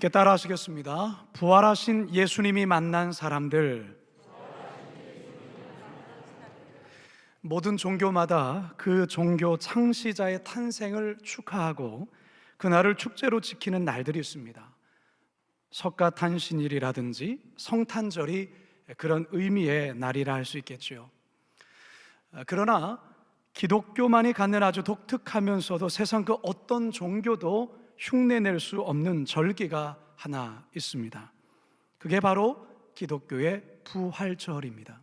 함께 따라 하시겠습니다. 부활하신 예수님이 만난 사람들. 모든 종교마다 그 종교 창시자의 탄생을 축하하고 그날을 축제로 지키는 날들이 있습니다. 석가탄신일이라든지 성탄절이 그런 의미의 날이라 할 수 있겠죠. 그러나 기독교만이 갖는 아주 독특하면서도 세상 그 어떤 종교도 흉내낼 수 없는 절기가 하나 있습니다. 그게 바로 기독교의 부활절입니다.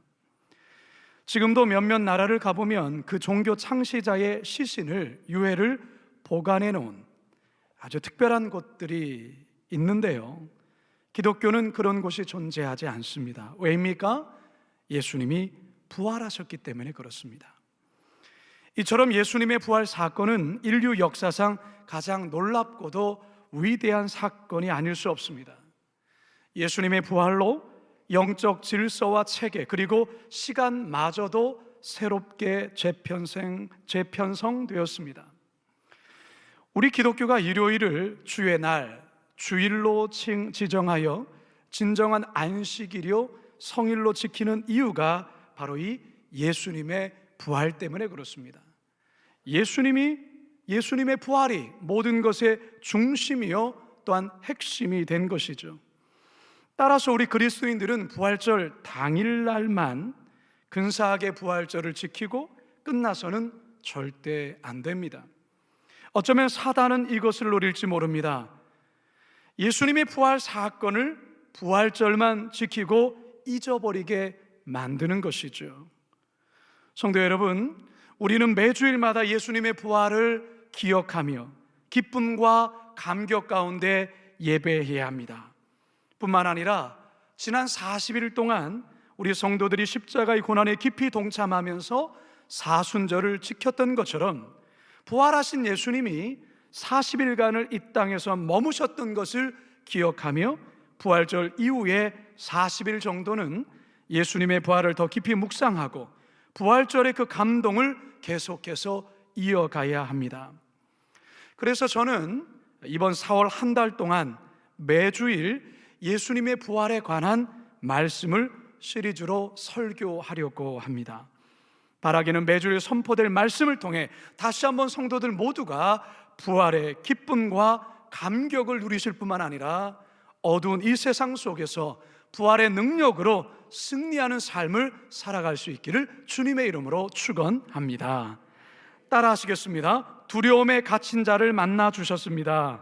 지금도 몇몇 나라를 가보면 그 종교 창시자의 시신을, 유해를 보관해 놓은 아주 특별한 곳들이 있는데요, 기독교는 그런 곳이 존재하지 않습니다. 왜입니까? 예수님이 부활하셨기 때문에 그렇습니다. 이처럼 예수님의 부활 사건은 인류 역사상 가장 놀랍고도 위대한 사건이 아닐 수 없습니다. 예수님의 부활로 영적 질서와 체계, 그리고 시간마저도 새롭게 재편성되었습니다. 우리 기독교가 일요일을 주의 날, 주일로 지정하여 진정한 안식일이요 성일로 지키는 이유가 바로 이 예수님의 부활 때문에 그렇습니다. 예수님의 부활이 모든 것의 중심이요 또한 핵심이 된 것이죠. 따라서 우리 그리스도인들은 부활절 당일날만 근사하게 부활절을 지키고 끝나서는 절대 안 됩니다. 어쩌면 사단은 이것을 노릴지 모릅니다. 예수님의 부활 사건을 부활절만 지키고 잊어버리게 만드는 것이죠. 성도 여러분, 우리는 매주일마다 예수님의 부활을 기억하며 기쁨과 감격 가운데 예배해야 합니다. 뿐만 아니라 지난 40일 동안 우리 성도들이 십자가의 고난에 깊이 동참하면서 사순절을 지켰던 것처럼 부활하신 예수님이 40일간을 이 땅에서 머무셨던 것을 기억하며 부활절 이후에 40일 정도는 예수님의 부활을 더 깊이 묵상하고 부활절의 그 감동을 계속해서 이어가야 합니다. 그래서 저는 이번 4월 한 달 동안 매주일 예수님의 부활에 관한 말씀을 시리즈로 설교하려고 합니다. 바라기는 매주일 선포될 말씀을 통해 다시 한번 성도들 모두가 부활의 기쁨과 감격을 누리실 뿐만 아니라 어두운 이 세상 속에서 부활의 능력으로 승리하는 삶을 살아갈 수 있기를 주님의 이름으로 축원합니다. 따라 하시겠습니다. 두려움에 갇힌 자를 만나 주셨습니다.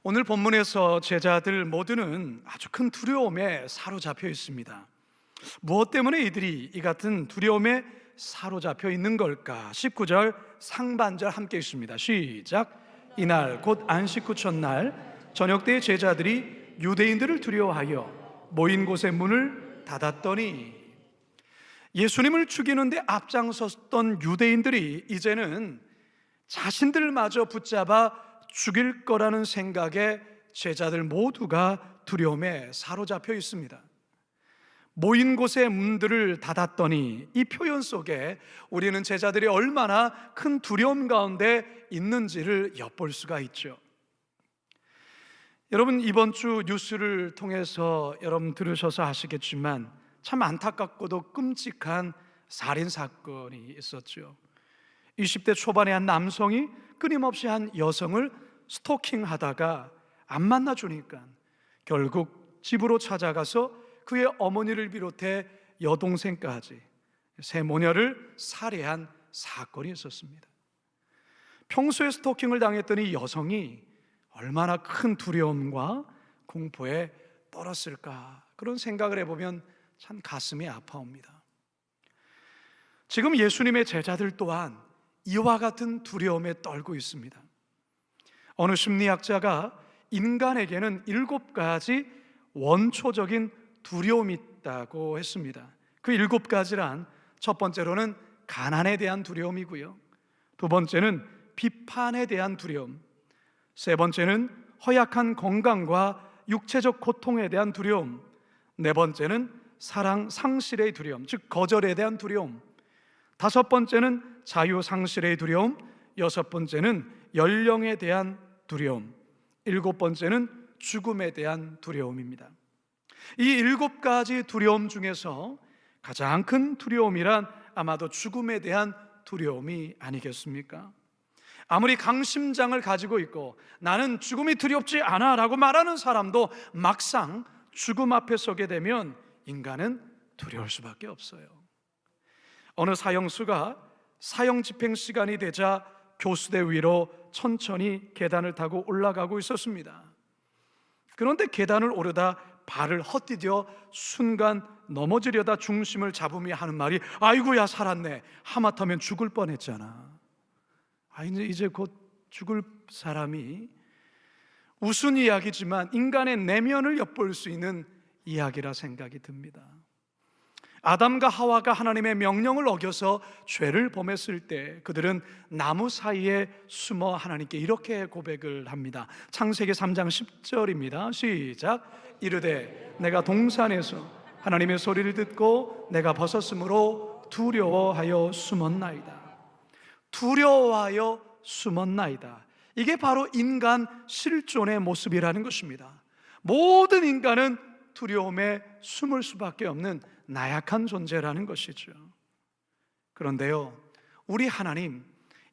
오늘 본문에서 제자들 모두는 아주 큰 두려움에 사로잡혀 있습니다. 무엇 때문에 이들이 이 같은 두려움에 사로잡혀 있는 걸까? 19절 상반절 함께 있습니다. 시작. 이날 곧 안식 후 첫날 저녁 때 제자들이 유대인들을 두려워하여 모인 곳의 문을 닫았더니, 예수님을 죽이는데 앞장섰던 유대인들이 이제는 자신들마저 붙잡아 죽일 거라는 생각에 제자들 모두가 두려움에 사로잡혀 있습니다. 모인 곳의 문들을 닫았더니, 이 표현 속에 우리는 제자들이 얼마나 큰 두려움 가운데 있는지를 엿볼 수가 있죠. 여러분, 이번 주 뉴스를 통해서 여러분 들으셔서 아시겠지만 참 안타깝고도 끔찍한 살인 사건이 있었죠. 20대 초반의 한 남성이 끊임없이 한 여성을 스토킹하다가 안 만나주니까 결국 집으로 찾아가서 그의 어머니를 비롯해 여동생까지 세 모녀를 살해한 사건이 있었습니다. 평소에 스토킹을 당했던 이 여성이 얼마나 큰 두려움과 공포에 떨었을까, 그런 생각을 해보면 참 가슴이 아파옵니다. 지금 예수님의 제자들 또한 이와 같은 두려움에 떨고 있습니다. 어느 심리학자가 인간에게는 7가지 원초적인 두려움이 있다고 했습니다. 그 7가지란 첫 번째로는 가난에 대한 두려움이고요, 두 번째는 비판에 대한 두려움, 세 번째는 허약한 건강과 육체적 고통에 대한 두려움, 네 번째는 사랑 상실의 두려움, 즉 거절에 대한 두려움, 다섯 번째는 자유 상실의 두려움, 여섯 번째는 연령에 대한 두려움, 일곱 번째는 죽음에 대한 두려움입니다. 이 일곱 가지 두려움 중에서 가장 큰 두려움이란 아마도 죽음에 대한 두려움이 아니겠습니까? 아무리 강심장을 가지고 있고 나는 죽음이 두렵지 않아 라고 말하는 사람도 막상 죽음 앞에 서게 되면 인간은 두려울 수밖에 없어요. 어느 사형수가 사형 집행 시간이 되자 교수대 위로 천천히 계단을 타고 올라가고 있었습니다. 그런데 계단을 오르다 발을 헛디뎌 순간 넘어지려다 중심을 잡으며 하는 말이, 아이고야 살았네, 하마터면 죽을 뻔했잖아. 이제 곧 죽을 사람이 우스운 이야기지만 인간의 내면을 엿볼 수 있는 이야기라 생각이 듭니다. 아담과 하와가 하나님의 명령을 어겨서 죄를 범했을 때 그들은 나무 사이에 숨어 하나님께 이렇게 고백을 합니다. 창세기 3장 10절입니다. 시작. 이르되 내가 동산에서 하나님의 소리를 듣고 내가 벗었으므로 두려워하여 숨었나이다. 두려워하여 숨었나이다. 이게 바로 인간 실존의 모습이라는 것입니다. 모든 인간은 두려움에 숨을 수밖에 없는 나약한 존재라는 것이죠. 그런데요, 우리 하나님,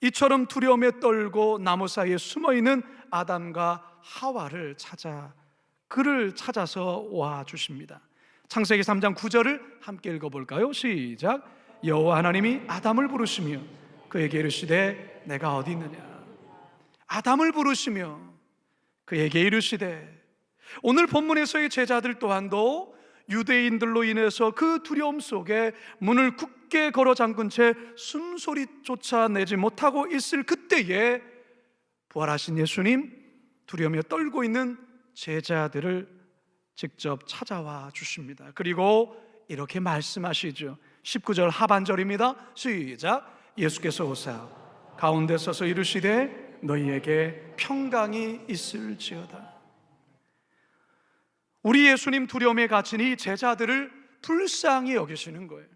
이처럼 두려움에 떨고 나무 사이에 숨어있는 아담과 하와를 그를 찾아서 와 주십니다. 창세기 3장 9절을 함께 읽어볼까요? 시작. 여호와 하나님이 아담을 부르시며 그에게 이르시되 내가 어디 있느냐. 아담을 부르시며 그에게 이르시되, 오늘 본문에서의 제자들 또한도 유대인들로 인해서 그 두려움 속에 문을 굳게 걸어 잠근 채 숨소리조차 내지 못하고 있을 그때에 부활하신 예수님, 두려움에 떨고 있는 제자들을 직접 찾아와 주십니다. 그리고 이렇게 말씀하시죠. 19절 하반절입니다. 시작. 예수께서 오사 가운데 서서 이르시되 너희에게 평강이 있을지어다. 우리 예수님 두려움에 갇힌 이 제자들을 불쌍히 여기시는 거예요.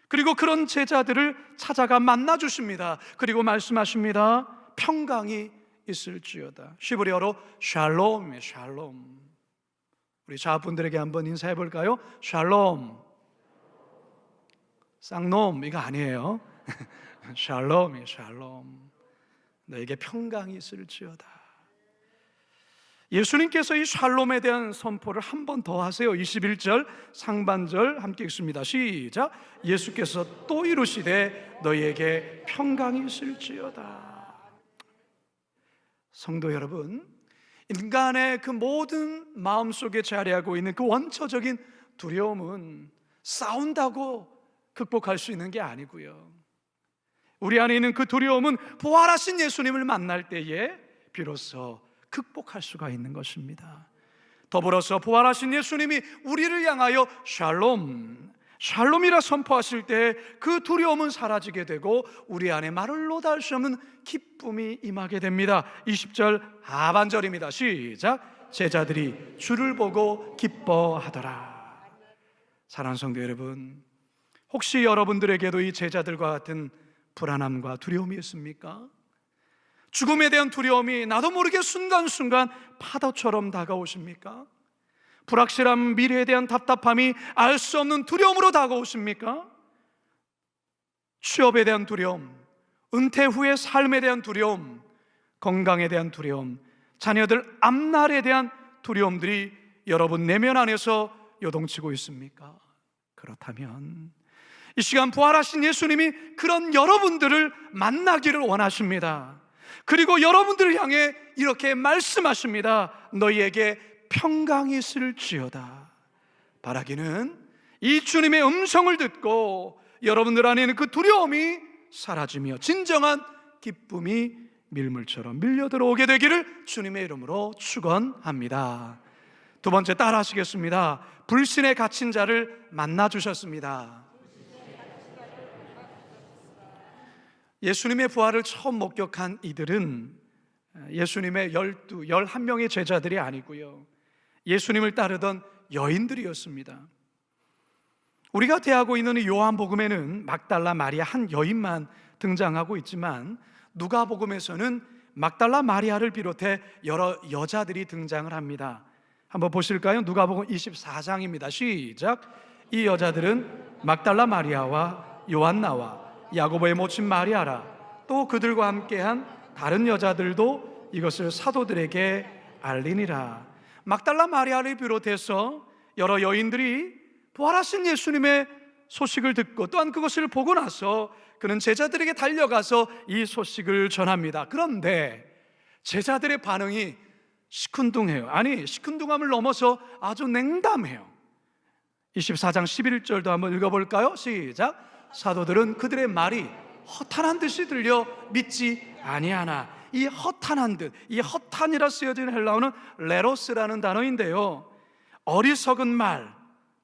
그리고 그런 제자들을 찾아가 만나 주십니다. 그리고 말씀하십니다. 평강이 있을지어다. 히브리어로 샬롬이에요. 샬롬. 우리 자분들에게 한번 인사해 볼까요? 샬롬. 쌍놈 이거 아니에요. 샬롬이에요. 샬롬. 너에게 평강이 있을지어다. 예수님께서 이 샬롬에 대한 선포를 한 번 더 하세요. 21절 상반절 함께 읽습니다. 시작. 예수께서 또 이르시되 너희에게 평강이 있을지어다. 성도 여러분, 인간의 그 모든 마음속에 자리하고 있는 그 원초적인 두려움은 싸운다고 극복할 수 있는 게 아니고요, 우리 안에 있는 그 두려움은 부활하신 예수님을 만날 때에 비로소 극복할 수가 있는 것입니다. 더불어서 부활하신 예수님이 우리를 향하여 샬롬이라 선포하실 때 그 두려움은 사라지게 되고 우리 안에 말로 다 할 수 없는 기쁨이 임하게 됩니다. 20절 하반절입니다. 시작. 제자들이 주를 보고 기뻐하더라. 사랑하는 성도 여러분, 혹시 여러분들에게도 이 제자들과 같은 불안함과 두려움이 있습니까? 죽음에 대한 두려움이 나도 모르게 순간순간 파도처럼 다가오십니까? 불확실한 미래에 대한 답답함이 알 수 없는 두려움으로 다가오십니까? 취업에 대한 두려움, 은퇴 후의 삶에 대한 두려움, 건강에 대한 두려움, 자녀들 앞날에 대한 두려움들이 여러분 내면 안에서 요동치고 있습니까? 그렇다면 이 시간 부활하신 예수님이 그런 여러분들을 만나기를 원하십니다. 그리고 여러분들을 향해 이렇게 말씀하십니다. 너희에게 평강이 있을지어다. 바라기는 이 주님의 음성을 듣고 여러분들 안에 있는 그 두려움이 사라지며 진정한 기쁨이 밀물처럼 밀려 들어오게 되기를 주님의 이름으로 축원합니다. 두 번째 따라 하시겠습니다. 불신에 갇힌 자를 만나 주셨습니다. 예수님의 부활을 처음 목격한 이들은 예수님의 11명의 제자들이 아니고요, 예수님을 따르던 여인들이었습니다. 우리가 대하고 있는 요한복음에는 막달라 마리아 한 여인만 등장하고 있지만 누가복음에서는 막달라 마리아를 비롯해 여러 여자들이 등장을 합니다. 한번 보실까요? 누가복음 24장입니다. 시작. 이 여자들은 막달라 마리아와 요한나와 야고보의 모친 마리아라, 또 그들과 함께한 다른 여자들도 이것을 사도들에게 알리니라. 막달라 마리아를 비롯해서 여러 여인들이 부활하신 예수님의 소식을 듣고 또한 그것을 보고 나서 그는 제자들에게 달려가서 이 소식을 전합니다. 그런데 제자들의 반응이 시큰둥해요. 아니, 시큰둥함을 넘어서 아주 냉담해요. 24장 11절도 한번 읽어볼까요? 시작. 사도들은 그들의 말이 허탄한 듯이 들려 믿지 아니하나. 이 허탄한 듯, 이 허탄이라 쓰여진 헬라어는 레로스라는 단어인데요, 어리석은 말,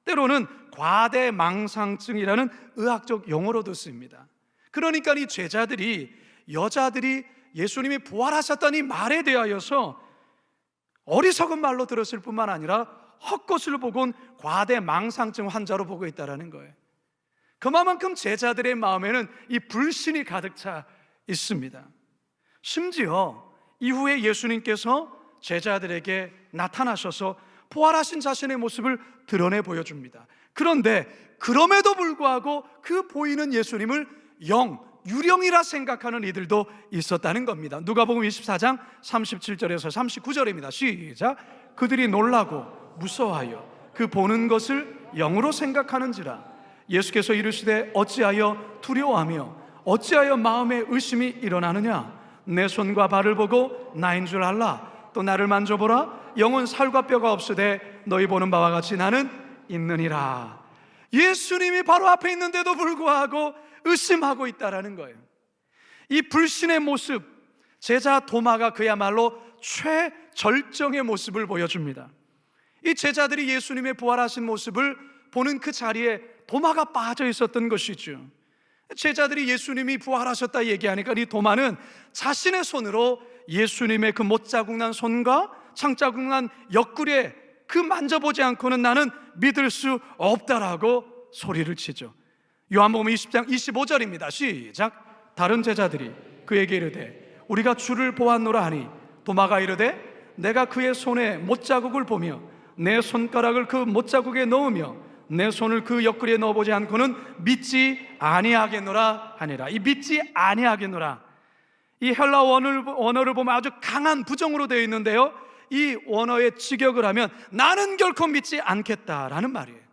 때로는 과대망상증이라는 의학적 용어로도 씁니다. 그러니까 이 제자들이, 여자들이 예수님이 부활하셨다는 이 말에 대하여서 어리석은 말로 들었을 뿐만 아니라 헛것을 보곤 과대망상증 환자로 보고 있다는 거예요. 그만큼 제자들의 마음에는 이 불신이 가득 차 있습니다. 심지어 이후에 예수님께서 제자들에게 나타나셔서 부활하신 자신의 모습을 드러내 보여줍니다. 그런데 그럼에도 불구하고 그 보이는 예수님을 유령이라 생각하는 이들도 있었다는 겁니다. 누가복음 24장 37절에서 39절입니다. 시작. 그들이 놀라고 무서워하여 그 보는 것을 영으로 생각하는지라. 예수께서 이르시되 어찌하여 두려워하며 어찌하여 마음에 의심이 일어나느냐. 내 손과 발을 보고 나인 줄 알라. 또 나를 만져보라. 영은 살과 뼈가 없으되 너희 보는 바와 같이 나는 있느니라. 예수님이 바로 앞에 있는데도 불구하고 의심하고 있다라는 거예요. 이 불신의 모습, 제자 도마가 그야말로 최절정의 모습을 보여줍니다. 이 제자들이 예수님의 부활하신 모습을 보는 그 자리에 도마가 빠져 있었던 것이죠. 제자들이 예수님이 부활하셨다 얘기하니까 이 도마는 자신의 손으로 예수님의 그 못자국 난 손과 창자국 난 옆구리에 그 만져보지 않고는 나는 믿을 수 없다라고 소리를 치죠. 요한복음 20장 25절입니다. 시작. 다른 제자들이 그에게 이르되 우리가 주를 보았노라 하니 도마가 이르되 내가 그의 손에 못자국을 보며 내 손가락을 그 못자국에 넣으며 내 손을 그 옆구리에 넣어보지 않고는 믿지 아니하겠노라 하니라. 이 믿지 아니하겠노라, 이 헬라 원어를 보면 아주 강한 부정으로 되어 있는데요, 이 원어의 직역을 하면 나는 결코 믿지 않겠다라는 말이에요.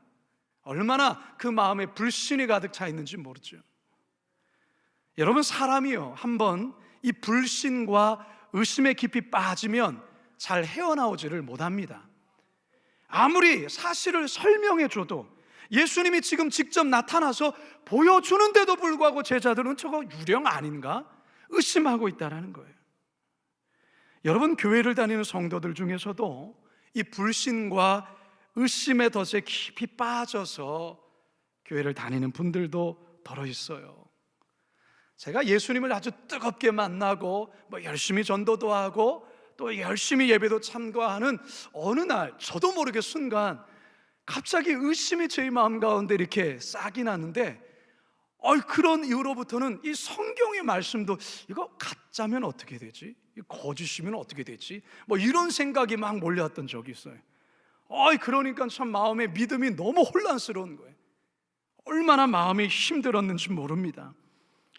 얼마나 그 마음에 불신이 가득 차 있는지 모르죠. 여러분, 사람이요, 한번 이 불신과 의심에 깊이 빠지면 잘 헤어나오지를 못합니다. 아무리 사실을 설명해 줘도, 예수님이 지금 직접 나타나서 보여주는데도 불구하고 제자들은 저거 유령 아닌가? 의심하고 있다는 거예요. 여러분, 교회를 다니는 성도들 중에서도 이 불신과 의심의 덫에 깊이 빠져서 교회를 다니는 분들도 더러 있어요. 제가 예수님을 아주 뜨겁게 만나고 열심히 전도도 하고 또 열심히 예배도 참가하는 어느 날 저도 모르게 순간 갑자기 의심이 제 마음 가운데 이렇게 싹이 나는데, 그런 이후로부터는 이 성경의 말씀도 이거 가짜면 어떻게 되지? 거짓이면 어떻게 되지? 이런 생각이 막 몰려왔던 적이 있어요. 그러니까 참 마음의 믿음이 너무 혼란스러운 거예요. 얼마나 마음이 힘들었는지 모릅니다.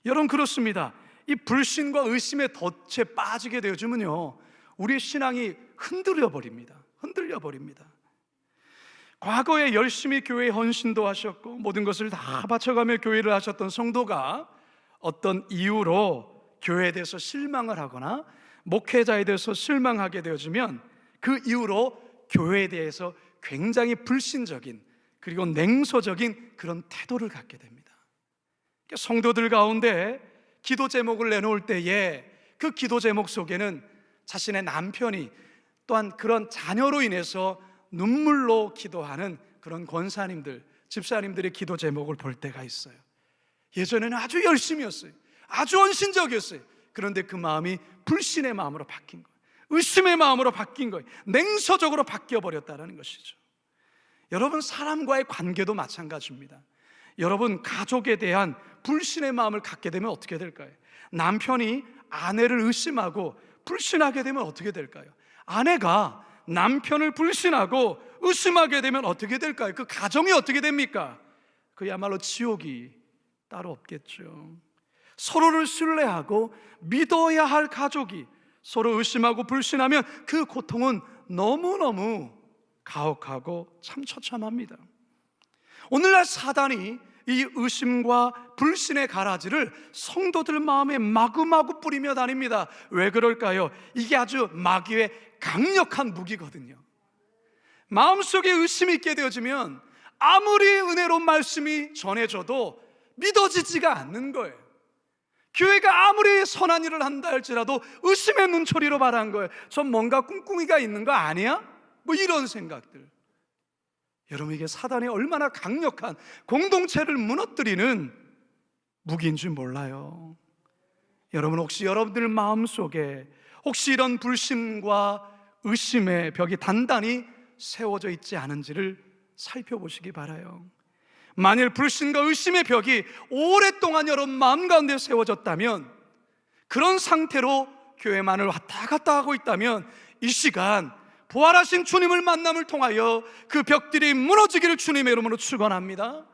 여러분, 그렇습니다. 이 불신과 의심의 덫에 빠지게 되어지면요, 우리의 신앙이 흔들려 버립니다. 과거에 열심히 교회에 헌신도 하셨고 모든 것을 다 바쳐가며 교회를 하셨던 성도가 어떤 이유로 교회에 대해서 실망을 하거나 목회자에 대해서 실망하게 되어지면 그 이후로 교회에 대해서 굉장히 불신적인 그리고 냉소적인 그런 태도를 갖게 됩니다. 성도들 가운데 기도 제목을 내놓을 때에 그 기도 제목 속에는 자신의 남편이 또한 그런 자녀로 인해서 눈물로 기도하는 그런 권사님들, 집사님들의 기도 제목을 볼 때가 있어요. 예전에는 아주 열심이었어요. 아주 헌신적이었어요. 그런데 그 마음이 불신의 마음으로 바뀐 거예요. 의심의 마음으로 바뀐 거예요. 냉소적으로 바뀌어버렸다는 것이죠. 여러분, 사람과의 관계도 마찬가지입니다. 여러분, 가족에 대한 불신의 마음을 갖게 되면 어떻게 될까요? 남편이 아내를 의심하고 불신하게 되면 어떻게 될까요? 아내가 남편을 불신하고 의심하게 되면 어떻게 될까요? 그 가정이 어떻게 됩니까? 그야말로 지옥이 따로 없겠죠. 서로를 신뢰하고 믿어야 할 가족이 서로 의심하고 불신하면 그 고통은 너무너무 가혹하고 참 처참합니다. 오늘날 사단이 이 의심과 불신의 가라지를 성도들 마음에 마구마구 뿌리며 다닙니다. 왜 그럴까요? 이게 아주 마귀의 강력한 무기거든요. 마음속에 의심이 있게 되어지면 아무리 은혜로운 말씀이 전해져도 믿어지지가 않는 거예요. 교회가 아무리 선한 일을 한다 할지라도 의심의 눈초리로 말한 거예요. 전 뭔가 꿍꿍이가 있는 거 아니야? 뭐 이런 생각들. 여러분, 이게 사단이 얼마나 강력한 공동체를 무너뜨리는 무기인 줄 몰라요. 여러분, 혹시 여러분들 마음속에 혹시 이런 불신과 의심의 벽이 단단히 세워져 있지 않은지를 살펴보시기 바라요. 만일 불신과 의심의 벽이 오랫동안 여러분 마음 가운데 세워졌다면, 그런 상태로 교회만을 왔다 갔다 하고 있다면, 이 시간 부활하신 주님을 만남을 통하여 그 벽들이 무너지기를 주님의 이름으로 축원합니다.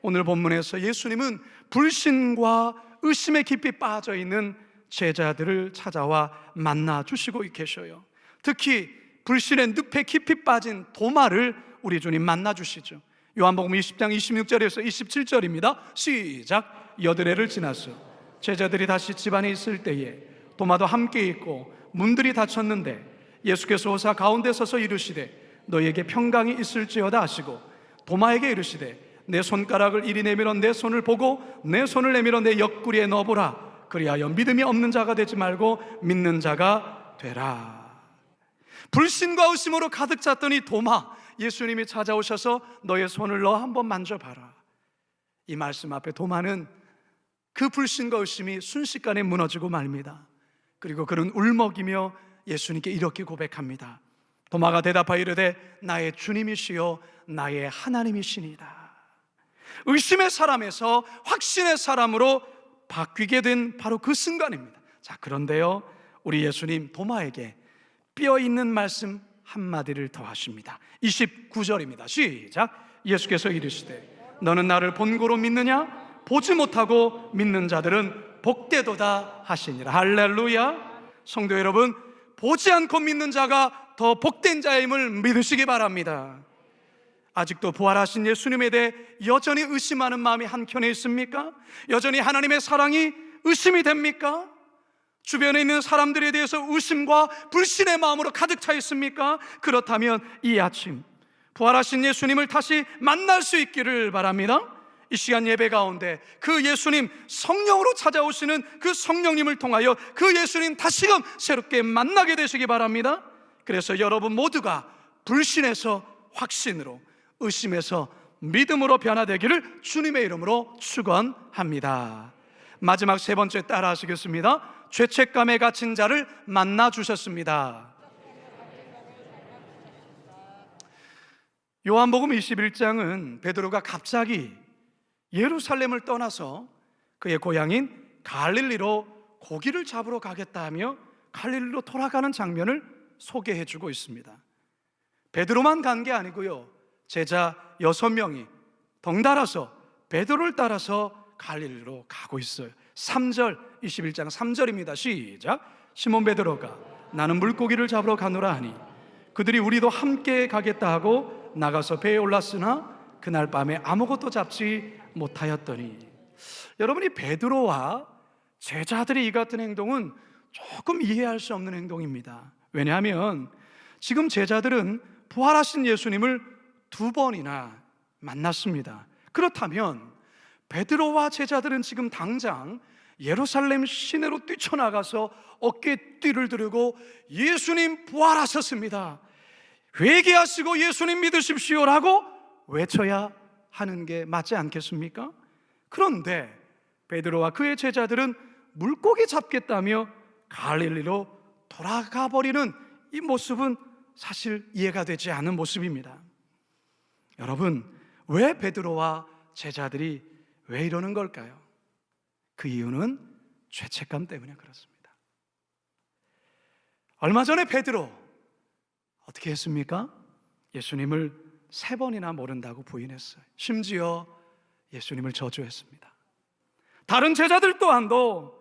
오늘 본문에서 예수님은 불신과 의심에 깊이 빠져있는 제자들을 찾아와 만나 주시고 계셔요. 특히 불신의 늪에 깊이 빠진 도마를 우리 주님 만나 주시죠. 요한복음 20장 26절에서 27절입니다. 시작. 여드레를 지나서 제자들이 다시 집안에 있을 때에 도마도 함께 있고 문들이 닫혔는데 예수께서 오사 가운데 서서 이르시되 너희에게 평강이 있을지어다 하시고 도마에게 이르시되 내 손가락을 이리 내밀어 내 손을 보고 내 손을 내밀어 내 옆구리에 넣어보라. 그리하여 믿음이 없는 자가 되지 말고 믿는 자가 되라. 불신과 의심으로 가득 찼더니 도마, 예수님이 찾아오셔서 너의 손을 넣어 한번 만져봐라. 이 말씀 앞에 도마는 그 불신과 의심이 순식간에 무너지고 말입니다. 그리고 그는 울먹이며 예수님께 이렇게 고백합니다. 도마가 대답하여 이르되 나의 주님이시요 나의 하나님이시니이다. 의심의 사람에서 확신의 사람으로 바뀌게 된 바로 그 순간입니다. 자, 그런데요, 우리 예수님 도마에게 뼈 있는 말씀 한마디를 더 하십니다. 29절입니다. 시작. 예수께서 이르시되 너는 나를 본고로 믿느냐? 보지 못하고 믿는 자들은 복되도다 하시니라. 할렐루야. 성도 여러분, 보지 않고 믿는 자가 더 복된 자임을 믿으시기 바랍니다. 아직도 부활하신 예수님에 대해 여전히 의심하는 마음이 한켠에 있습니까? 여전히 하나님의 사랑이 의심이 됩니까? 주변에 있는 사람들에 대해서 의심과 불신의 마음으로 가득 차 있습니까? 그렇다면 이 아침 부활하신 예수님을 다시 만날 수 있기를 바랍니다. 이 시간 예배 가운데 그 예수님, 성령으로 찾아오시는 그 성령님을 통하여 그 예수님 다시금 새롭게 만나게 되시기 바랍니다. 그래서 여러분 모두가 불신에서 확신으로, 의심에서 믿음으로 변화되기를 주님의 이름으로 축원합니다. 마지막 세 번째 따라 하시겠습니다. 죄책감에 갇힌 자를 만나 주셨습니다. 요한복음 21장은 베드로가 갑자기 예루살렘을 떠나서 그의 고향인 갈릴리로 고기를 잡으러 가겠다 하며 갈릴리로 돌아가는 장면을 소개해 주고 있습니다. 베드로만 간 게 아니고요, 제자 6명이 덩달아서 베드로를 따라서 갈릴리로 가고 있어요. 3절, 21장 3절입니다. 시작. 시몬 베드로가 나는 물고기를 잡으러 가노라 하니 그들이 우리도 함께 가겠다 하고 나가서 배에 올랐으나 그날 밤에 아무것도 잡지 못하였더니. 여러분이 베드로와 제자들의 이 같은 행동은 조금 이해할 수 없는 행동입니다. 왜냐하면 지금 제자들은 부활하신 예수님을 2번이나 만났습니다. 그렇다면 베드로와 제자들은 지금 당장 예루살렘 시내로 뛰쳐나가서 어깨띠를 두르고 예수님 부활하셨습니다, 회개하시고 예수님 믿으십시오라고 외쳐야 하는 게 맞지 않겠습니까? 그런데 베드로와 그의 제자들은 물고기 잡겠다며 갈릴리로 돌아가 버리는 이 모습은 사실 이해가 되지 않는 모습입니다. 여러분, 왜 베드로와 제자들이 왜 이러는 걸까요? 그 이유는 죄책감 때문에 그렇습니다. 얼마 전에 베드로 어떻게 했습니까? 예수님을 3번이나 모른다고 부인했어요. 심지어 예수님을 저주했습니다. 다른 제자들 또한도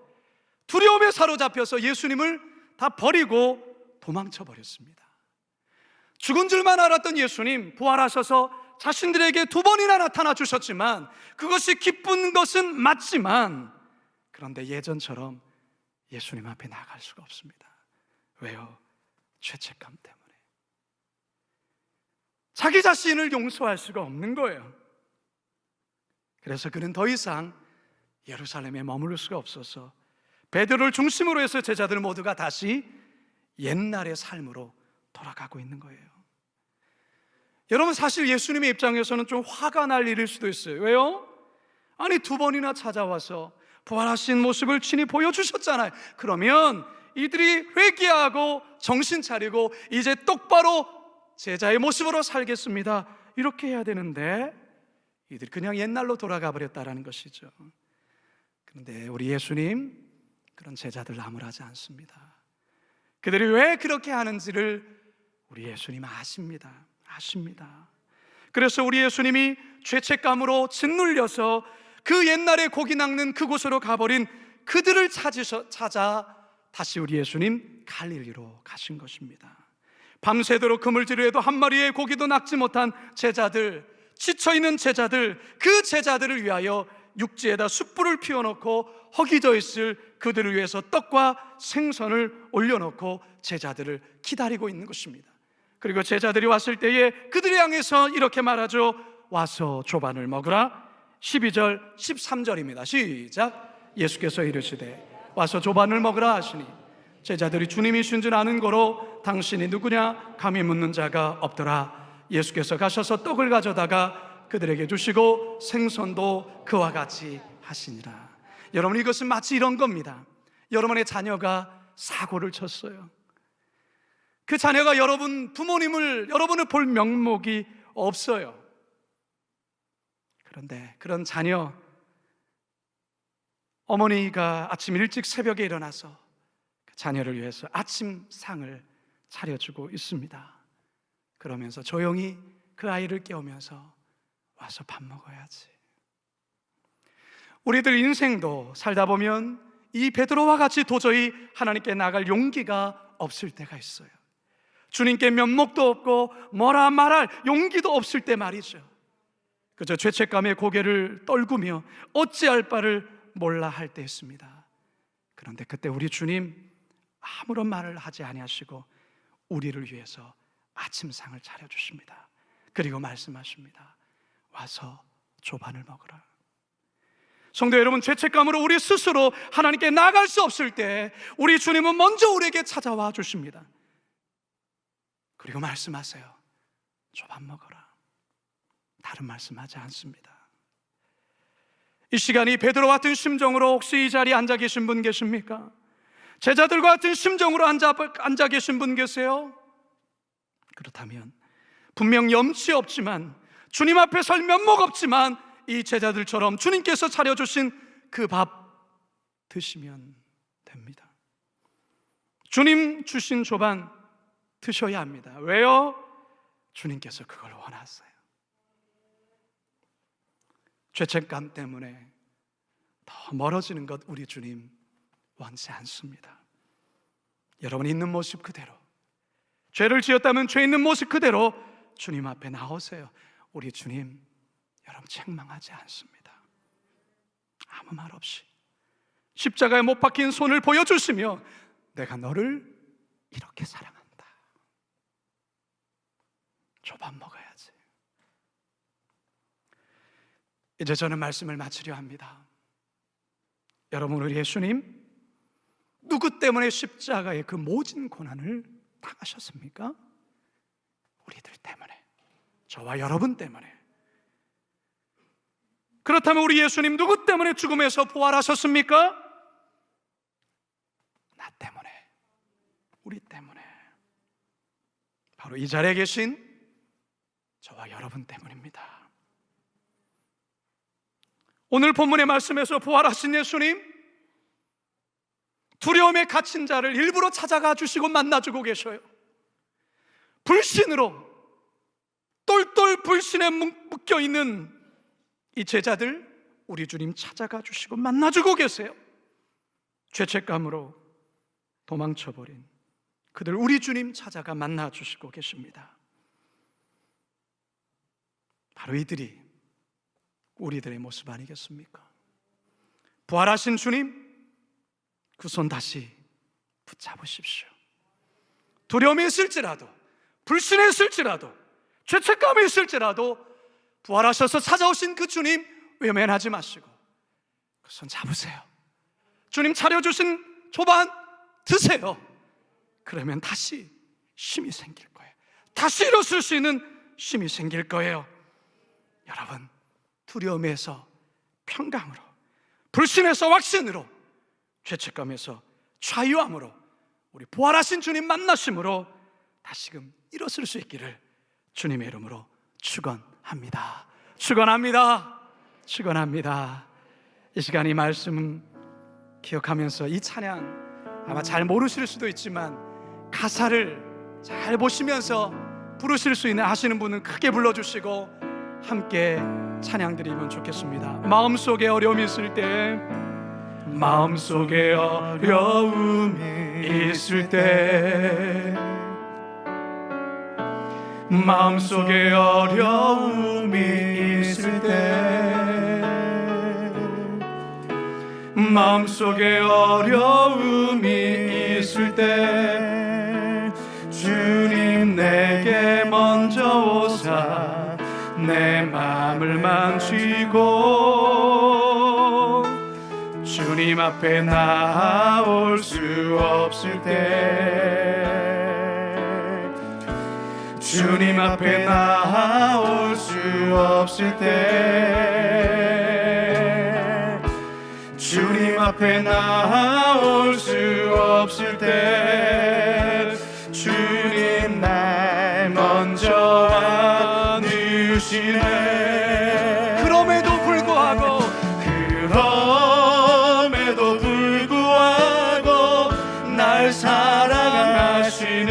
두려움에 사로잡혀서 예수님을 다 버리고 도망쳐 버렸습니다. 죽은 줄만 알았던 예수님, 부활하셔서 자신들에게 2번이나 나타나 주셨지만, 그것이 기쁜 것은 맞지만, 그런데 예전처럼 예수님 앞에 나갈 수가 없습니다. 왜요? 죄책감 때문에. 자기 자신을 용서할 수가 없는 거예요. 그래서 그는 더 이상 예루살렘에 머무를 수가 없어서 베드로를 중심으로 해서 제자들 모두가 다시 옛날의 삶으로 돌아가고 있는 거예요. 여러분, 사실 예수님의 입장에서는 좀 화가 날 일일 수도 있어요. 왜요? 아니, 2번이나 찾아와서 부활하신 모습을 친히 보여주셨잖아요. 그러면 이들이 회개하고 정신 차리고 이제 똑바로 제자의 모습으로 살겠습니다, 이렇게 해야 되는데 이들이 그냥 옛날로 돌아가 버렸다라는 것이죠. 그런데 우리 예수님 그런 제자들 나무라지 않습니다. 그들이 왜 그렇게 하는지를 우리 예수님 아십니다. 그래서 우리 예수님이 죄책감으로 짓눌려서 그 옛날에 고기 낚는 그곳으로 가버린 그들을 찾아 다시 우리 예수님 갈릴리로 가신 것입니다. 밤새도록 그물질을 한 마리의 고기도 낚지 못한 제자들, 지쳐있는 제자들, 그 제자들을 위하여 육지에다 숯불을 피워놓고 허기져 있을 그들을 위해서 떡과 생선을 올려놓고 제자들을 기다리고 있는 것입니다. 그리고 제자들이 왔을 때에 그들을 향해서 이렇게 말하죠. 와서 조반을 먹으라. 12절 13절입니다 시작. 예수께서 이르시되 와서 조반을 먹으라 하시니 제자들이 주님이신 줄 아는 거로 당신이 누구냐 감히 묻는 자가 없더라. 예수께서 가셔서 떡을 가져다가 그들에게 주시고 생선도 그와 같이 하시니라. 여러분, 이것은 마치 이런 겁니다. 여러분의 자녀가 사고를 쳤어요. 그 자녀가 부모님을 볼 명목이 없어요. 그런데 그런 자녀, 어머니가 아침 일찍 새벽에 일어나서 그 자녀를 위해서 아침상을 차려주고 있습니다. 그러면서 조용히 그 아이를 깨우면서 와서 밥 먹어야지. 우리들 인생도 살다 보면 이 베드로와 같이 도저히 하나님께 나갈 용기가 없을 때가 있어요. 주님께 면목도 없고 뭐라 말할 용기도 없을 때 말이죠. 그저 죄책감에 고개를 떨구며 어찌할 바를 몰라 할 때였습니다. 그런데 그때 우리 주님 아무런 말을 하지 아니하시고 우리를 위해서 아침상을 차려주십니다. 그리고 말씀하십니다. 와서 조반을 먹으라. 성도 여러분, 죄책감으로 우리 스스로 하나님께 나갈 수 없을 때 우리 주님은 먼저 우리에게 찾아와 주십니다. 그리고 말씀하세요. 조반 먹어라. 다른 말씀하지 않습니다. 이 시간이 베드로 같은 심정으로 혹시 이 자리에 앉아 계신 분 계십니까? 제자들과 같은 심정으로 앉아 계신 분 계세요? 그렇다면 분명 염치 없지만, 주님 앞에 설 면목 없지만 이 제자들처럼 주님께서 차려주신 그 밥 드시면 됩니다. 주님 주신 조반 드셔야 합니다. 왜요? 주님께서 그걸 원하세요. 죄책감 때문에 더 멀어지는 것 우리 주님 원치 않습니다. 여러분 있는 모습 그대로, 죄를 지었다면 죄 있는 모습 그대로 주님 앞에 나오세요. 우리 주님 여러분 책망하지 않습니다. 아무 말 없이 십자가에 못 박힌 손을 보여주시며 내가 너를 이렇게 사랑한다. 조반 먹어야지. 이제 저는 말씀을 마치려 합니다. 여러분, 우리 예수님 누구 때문에 십자가의 그 모진 고난을 당하셨습니까? 우리들 때문에, 저와 여러분 때문에. 그렇다면 우리 예수님 누구 때문에 죽음에서 부활하셨습니까? 나 때문에, 우리 때문에, 바로 이 자리에 계신 저와 여러분 때문입니다. 오늘 본문의 말씀에서 부활하신 예수님, 두려움에 갇힌 자를 일부러 찾아가 주시고 만나주고 계셔요. 불신으로 똘똘 불신에 묶여있는 이 제자들 우리 주님 찾아가 주시고 만나주고 계세요. 죄책감으로 도망쳐버린 그들 우리 주님 찾아가 만나주시고 계십니다. 바로 이들이 우리들의 모습 아니겠습니까? 부활하신 주님, 그 손 다시 붙잡으십시오. 두려움이 있을지라도, 불신이 있을지라도, 죄책감이 있을지라도 부활하셔서 찾아오신 그 주님 외면하지 마시고 그 손 잡으세요. 주님 차려주신 조반 드세요. 그러면 다시 힘이 생길 거예요. 다시 일어설 수 있는 힘이 생길 거예요. 여러분, 두려움에서 평강으로, 불신에서 확신으로, 죄책감에서 자유함으로, 우리 부활하신 주님 만나심으로 다시금 일어설 수 있기를 주님의 이름으로 축원합니다. 축원합니다. 축원합니다. 이 시간 이 말씀 기억하면서 이 찬양 아마 잘 모르실 수도 있지만 가사를 잘 보시면서 부르실 수 있는 아시는 분은 크게 불러주시고 함께 찬양 드리면 좋겠습니다. 마음속에 어려움이 있을 때, 마음속에 어려움이 있을 때, 마음속에 어려움이 있을 때, 마음속에 어려움이 있을 때 주님 내게 먼저 오사 내 마음을 만지고 주님 앞에 나올 수 없을 때, 주님 앞에 나올 수 없을 때, 주님 앞에 나올 수 없을 때 주님 날 먼저 안으시네. 그럼에도 불구하고, 그럼에도 불구하고 날 사랑하시는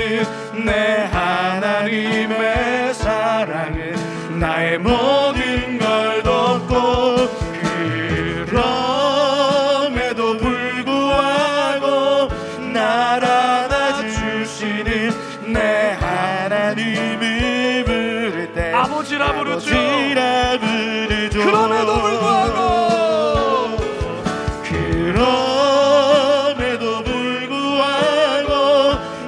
내 하나님의 사랑은 나의 모든 걸 덮고, 그럼에도 불구하고 날 안아주시는 내 하나님을 부를 때 아버지라 부르죠. 그럼에도 불구하고, 그럼에도 불구하고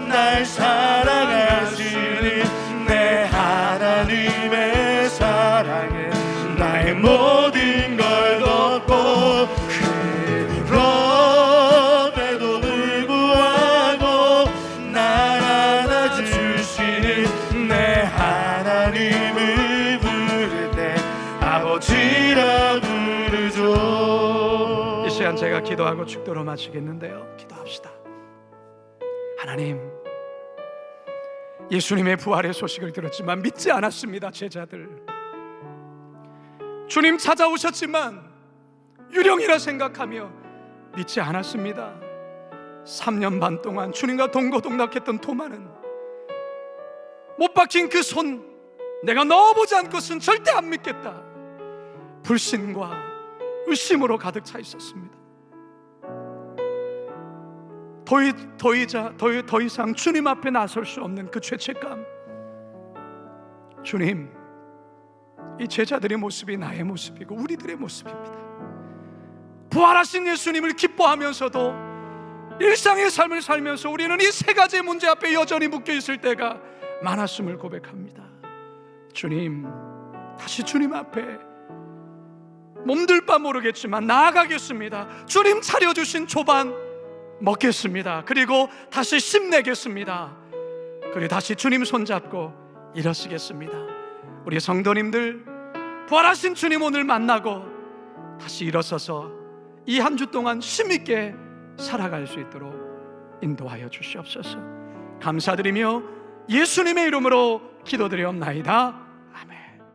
날 사랑하시는 내 하나님의 사랑은 나의 모든 걸 덮고, 그럼에도 불구하고 날 안아주시는 내 하나님을 부를 때 아버지라 부르죠. 이 시간 제가 기도하고 축도로 마치겠는데요, 기도합시다. 하나님, 예수님의 부활의 소식을 들었지만 믿지 않았습니다. 제자들 주님 찾아오셨지만 유령이라 생각하며 믿지 않았습니다. 3년 반 동안 주님과 동고동락했던 토마는 못 박힌 그 손 내가 넣어보지 않고선 절대 안 믿겠다, 불신과 의심으로 가득 차 있었습니다. 더 이상 주님 앞에 나설 수 없는 그 죄책감, 주님, 이 제자들의 모습이 나의 모습이고 우리들의 모습입니다. 부활하신 예수님을 기뻐하면서도 일상의 삶을 살면서 우리는 이 세 가지의 문제 앞에 여전히 묶여 있을 때가 많았음을 고백합니다. 주님, 다시 주님 앞에 몸둘 바 모르겠지만 나아가겠습니다. 주님 차려주신 조반 먹겠습니다. 그리고 다시 힘내겠습니다. 그리고 다시 주님 손잡고 일어서겠습니다. 우리 성도님들, 부활하신 주님 오늘 만나고 다시 일어서서 이 한 주 동안 힘있게 살아갈 수 있도록 인도하여 주시옵소서. 감사드리며 예수님의 이름으로 기도드리옵나이다.